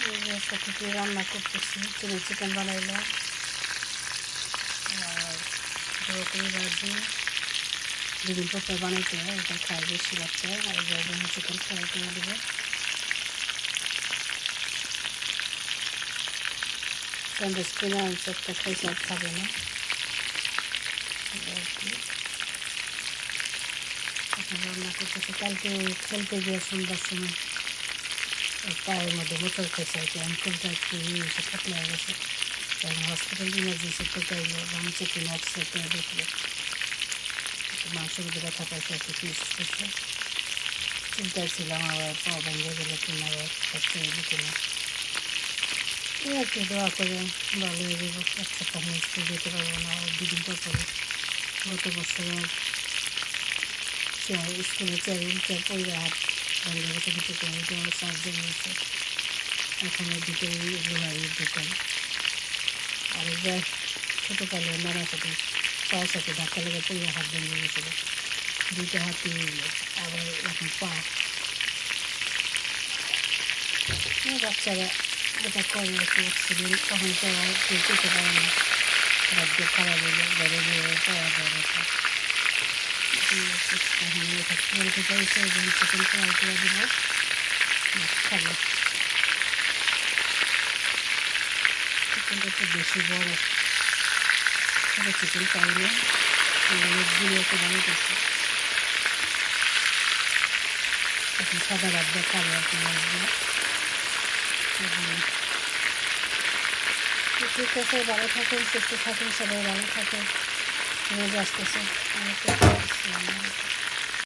এই যে সাথে রান্না করতেছি, চিলি চিকেন বানাইলাম আর ব্রকলি ভাজি। দুদিন পর বানাইতে হয়, এটা খাই বেশি বাচ্চা। আর চিকেন ফ্রাই করে দেবো। স্যান্ডউইচ কিনে আনছে, একটা খাইছে আর খাবে না আর কি। এখন রান্না করতেছি। কালকে খেলতে গিয়ে সন্ধ্যার সময় পায়ের মধ্যে বোতল খেয়েছে আর কি, আঙ্কুলটা একটু এসে থাকলে হয়ে গেছে। তখন হসপিটাল ইমার্জেন্সিতে গাইলো, আমি চেকিং অফিসে দেখলো মাংসের মধ্যে ব্যথা পাইছে আর কি, পিস করছে। চিন্তায় ছিলাম আবার পা ভেঙে গেলে কিনা, আবার হচ্ছে কিনা। এই আর কি, দোয়া করে ভালো হয়ে যাবো। এক সপ্তাহ স্কুল যেতে পারবো না, দুদিন পর পরে। গত বছর স্কুলে চেয়ার পড়ে হাত ভেঙে গেছে, দুটো করে দেওয়ার সার্জারি হয়েছে। এখন দুটোই লোহারির দোকান। আর একবার ছোটোকালে নানার সাথে পায়ের সাথে ধাক্কা লেগে পড়ে হাত ভেঙে গেছিলো, দুইটা হাতই আবার এখন পা। বাচ্চারা যেটা করে আর কি, অ্যাক্সিডেন্ট তখন তো আর কেউ পেতে পারে না। রাজ্য খারাপ হলে ঘরে গিয়ে পাওয়া যায় না। এখন এটা খেলতে চাইছে, যখন চিকেন ফ্রাই করে দেবো খাবো। চিকেনটা একটু বেশি বড়, ছোটো চিকেন পাইলে গুলো একটু বানাইতেছে। এখন সাদা ভাত দিয়ে খাবো আর কি মাছগুলো। ঠিক আছে, ভালো থাকেন, সুস্থ থাকেন, সবাই ভালো থাকেন। রোজ আসতেছে।